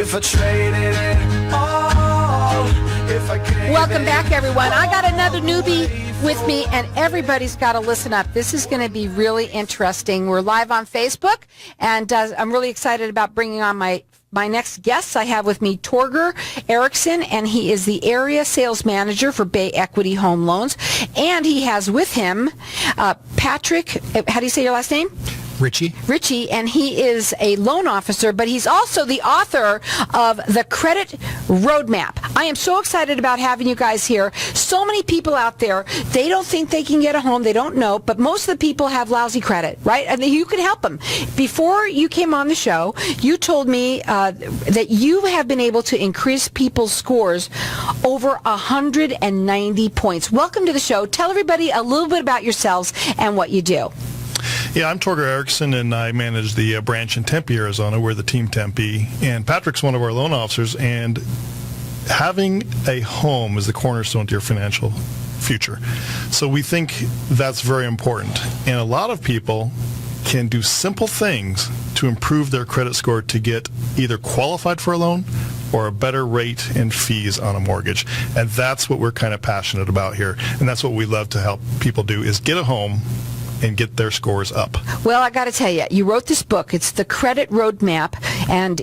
If I traded it all, if I gave Welcome back, everyone. I got another newbie with me, and everybody's got to listen up. This is going to be really interesting. We're live on Facebook, and I'm really excited about bringing on my next guests. I have with me Torger Erickson, and he is the area sales manager for Bay Equity Home Loans. And he has with him Patrick, how do you say your last name? Richie, and he is a loan officer, but he's also the author of the Credit Roadmap. I am so excited about having you guys here. So many people out there, they don't think they can get a home, they don't know, but most of the people have lousy credit, right? And you can help them. Before you came on the show, you told me that you have been able to increase people's scores over 190 points. Welcome to the show. Tell everybody a little bit about yourselves and what you do. Yeah, I'm Torger Erickson, and I manage the branch in Tempe, Arizona. We're the Team Tempe, and Patrick's one of our loan officers, and having a home is the cornerstone to your financial future. So we think that's very important, and a lot of people can do simple things to improve their credit score to get either qualified for a loan or a better rate and fees on a mortgage. And that's what we're kind of passionate about here, and that's what we love to help people do, is get a home and get their scores up. Well, I got to tell you, you wrote this book. It's the Credit Roadmap, and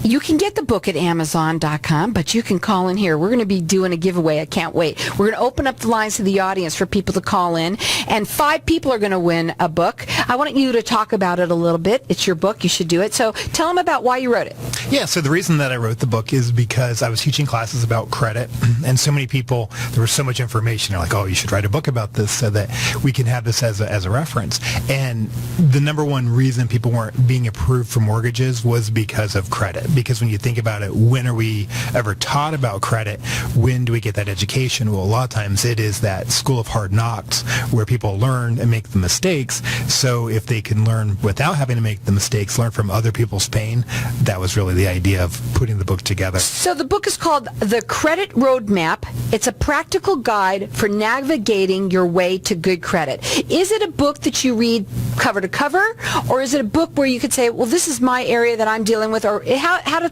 you can get the book at Amazon.com, but you can call in here. We're going to be doing a giveaway. I can't wait. We're going to open up the lines to the audience for people to call in, and 5 people are going to win a book. I want you to talk about it a little bit. It's your book. You should do it. So tell them about why you wrote it. Yeah, so the reason that I wrote the book is because I was teaching classes about credit, and so many people, there was so much information. They're like, oh, you should write a book about this so that we can have this as a reference. And the number one reason people weren't being approved for mortgages was because of credit. Because when you think about it, when are we ever taught about credit? When do we get that education? Well, a lot of times it is that school of hard knocks where people learn and make the mistakes. So if they can learn without having to make the mistakes, learn from other people's pain, that was really the idea of putting the book together. So the book is called The Credit Roadmap. It's a practical guide for navigating your way to good credit. Is it a book that you read cover to cover, or is it a book where you could say, well, this is my area that I'm dealing with, or how do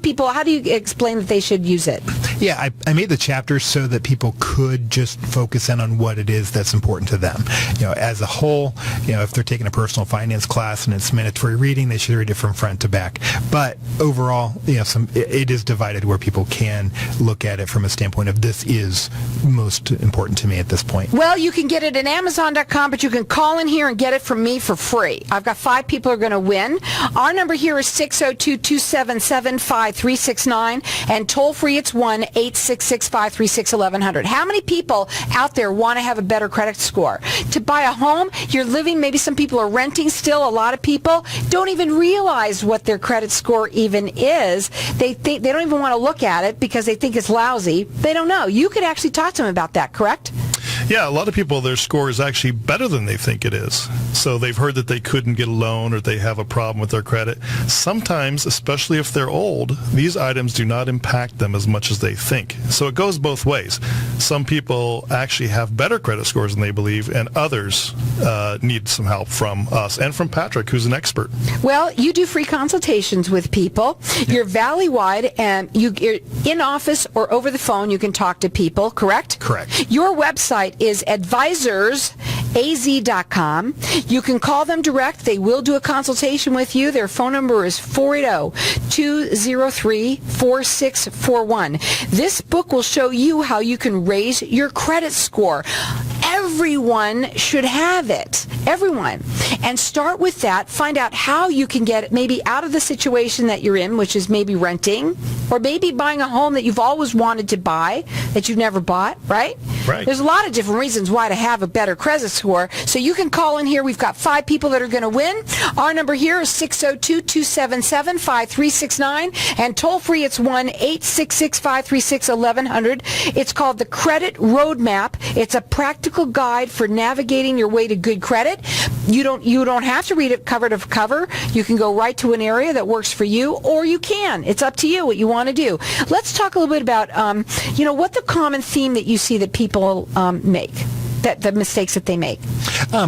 you explain that they should use it? Yeah, I made the chapters so that people could just focus in on what it is that's important to them. As a whole, if they're taking a personal finance class and it's mandatory reading, they should read it from front to back. But overall, it is divided where people can look at it from a standpoint of this is most important to me at this point. Well, you can get it at Amazon.com, but you can call in here and get it from me for free. I've got 5 people who are going to win. Our number here is 602-277-5369, and toll free it's 1-866-536-1100. How many people out there want to have a better credit score? To buy a home, you're living, maybe some people are renting still. A lot of people don't even realize what their credit score even is. They don't even want to look at it because they think it's lousy. They don't know. You could actually talk to them about that, correct? Yeah, a lot of people, their score is actually better than they think it is. So they've heard that they couldn't get a loan or they have a problem with their credit. Sometimes, especially if they're old, these items do not impact them as much as they think. So it goes both ways. Some people actually have better credit scores than they believe, and others need some help from us and from Patrick, who's an expert. Well, you do free consultations with people. You're valley-wide, and you're in office or over the phone. You can talk to people, correct? Correct. Your website is advisorsaz.com. You can call them direct. They will do a consultation with you. Their phone number is 480-203-4641. This book will show you how you can raise your credit score. Everyone should have it. Everyone. And start with that. Find out how you can get maybe out of the situation that you're in, which is maybe renting, or maybe buying a home that you've always wanted to buy that you've never bought, right? Right. There's a lot of different reasons why to have a better credit score. So you can call in here. We've got 5 people that are going to win. Our number here is 602-277-5369. And toll free, it's 1-866-536-1100. It's called the Credit Roadmap. It's a practical guide for navigating your way to good credit. You don't have to read it cover to cover. You can go right to an area that works for you, or you can. It's up to you what you want to do. Let's talk a little bit about, what the common theme that you see that people make. that the mistakes that they make?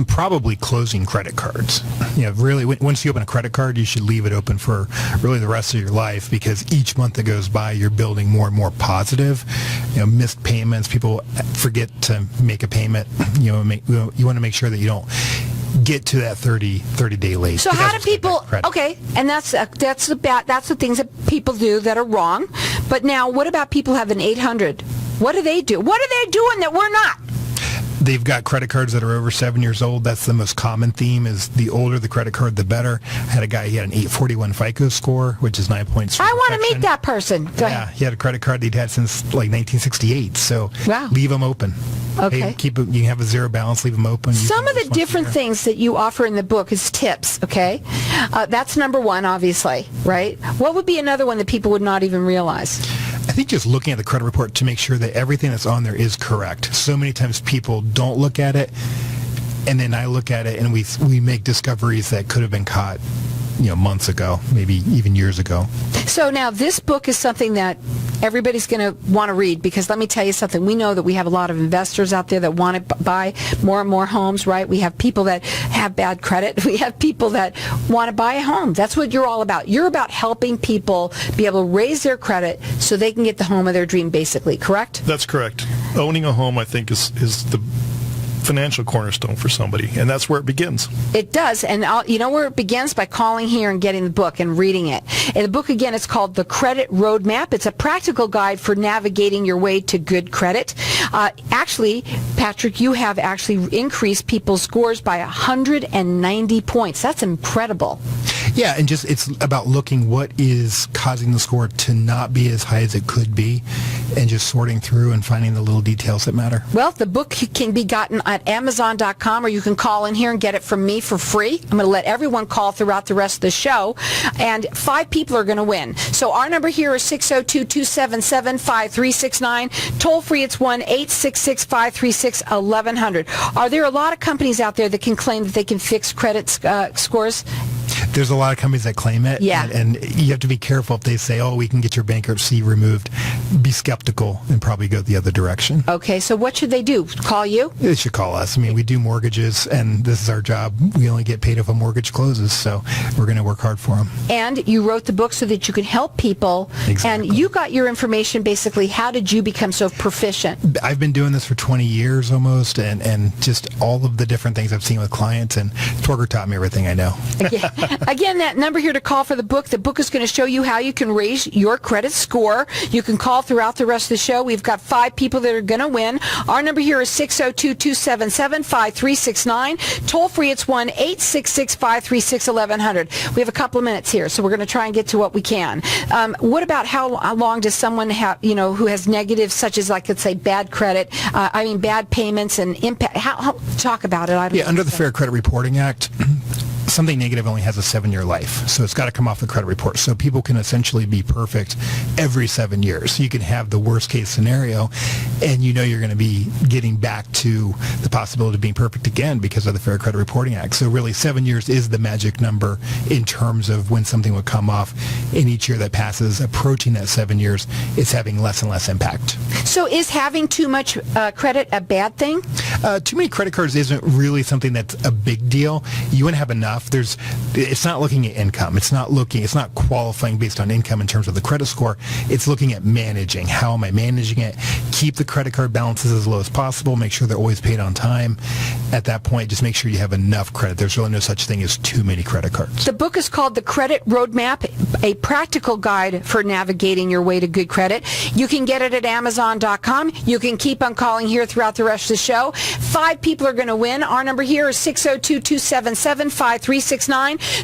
Probably closing credit cards. Really, once you open a credit card, you should leave it open for really the rest of your life, because each month that goes by, you're building more and more positive. Missed payments, people forget to make a payment. You want to make sure that you don't get to that 30-day late. So how do people? Okay, and that's the things that people do that are wrong. But now, what about people have an 800? What do they do? What are they doing that we're not? They've got credit cards that are over 7 years old. That's the most common theme, is the older the credit card, the better. I had a guy, he had an 841 FICO score, which is 9 points. I want to meet that person. Go ahead. He had a credit card that he'd had since like 1968. So leave them open. Okay. You can have a zero balance, leave them open. Some of the different things that you offer in the book is tips, okay? That's number one, obviously, right? What would be another one that people would not even realize? I think just looking at the credit report to make sure that everything that's on there is correct. So many times people don't look at it, and then I look at it, and we make discoveries that could have been caught months ago, maybe even years ago. So now this book is something that everybody's going to want to read, because let me tell you something. We know that we have a lot of investors out there that want to buy more and more homes, right? We have people that have bad credit. We have people that want to buy a home. That's what you're all about. You're about helping people be able to raise their credit so they can get the home of their dream, basically, correct? That's correct. Owning a home, I think, is the financial cornerstone for somebody, and that's where it begins. It does, and you know where it begins? By calling here and getting the book and reading it. And the book, again, is called The Credit Roadmap. It's a practical guide for navigating your way to good credit. Actually, Patrick, you have actually increased people's scores by 190 points. That's incredible. Yeah, and just it's about looking what is causing the score to not be as high as it could be, and just sorting through and finding the little details that matter. Well, the book can be gotten at Amazon.com, or you can call in here and get it from me for free. I'm going to let everyone call throughout the rest of the show, and 5 people are going to win. So our number here is 602-277-5369. Toll free, it's 1-866-536-1100. Are there a lot of companies out there that can claim that they can fix credit scores? There's a lot of companies that claim it. Yeah. And you have to be careful if they say, we can get your bankruptcy removed. Be skeptical and probably go the other direction. Okay, so what should they do? Call you? They should call us. I mean, we do mortgages, and this is our job. We only get paid if a mortgage closes, so we're going to work hard for them. And you wrote the book so that you can help people. Exactly. And you got your information, basically, how did you become so proficient? I've been doing this for 20 years almost, and just all of the different things I've seen with clients, and Torger taught me everything I know. Again, that number here to call for the book is going to show you how you can raise your credit score. You can call throughout the rest of the show. We've got 5 people that are going to win. Our number here is 602-277-5369. Toll free, it's 1-866-536-1100. We have a couple of minutes here, so we're going to try and get to what we can. What about how long does someone have, who has negatives, such as, like, let's say, bad credit, bad payments and impact? How talk about it? Under the Fair Credit Reporting Act, something negative only has a 7-year life, so it's got to come off the credit report. So people can essentially be perfect every 7 years. So you can have the worst case scenario, and you're going to be getting back to the possibility of being perfect again because of the Fair Credit Reporting Act. So really 7 years is the magic number in terms of when something would come off. In each year that passes, approaching that 7 years, it's having less and less impact. So is having too much credit a bad thing? Too many credit cards isn't really something that's a big deal. You want to have enough. It's not looking at income. It's not qualifying based on income in terms of the credit score. It's looking at managing. How am I managing it? Keep the credit card balances as low as possible. Make sure they're always paid on time. At that point, just make sure you have enough credit. There's really no such thing as too many credit cards. The book is called The Credit Roadmap, a practical guide for navigating your way to good credit. You can get it at Amazon.com. You can keep on calling here throughout the rest of the show. 5 people are going to win. Our number here is 602-277-5369.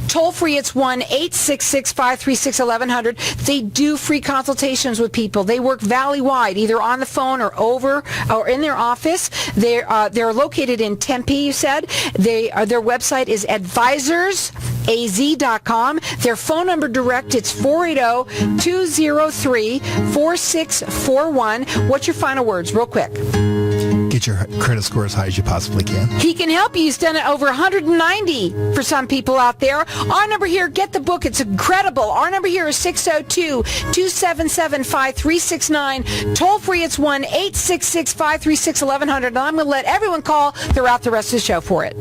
Toll free, it's 1-866-536-1100. They do free consultations with people. They work valley-wide, either on the phone or in their office. They're located in Tempe, you said. Their website is advisorsaz.com. Their phone number direct, it's 480-203-4641. What's your final words, real quick? Get get your credit score as high as you possibly can. He can help you. He's done it over 190 for some people out there. Our number here, get the book. It's incredible. Our number here is 602-277-5369. Toll free, it's 1-866-536-1100. And I'm going to let everyone call throughout the rest of the show for it.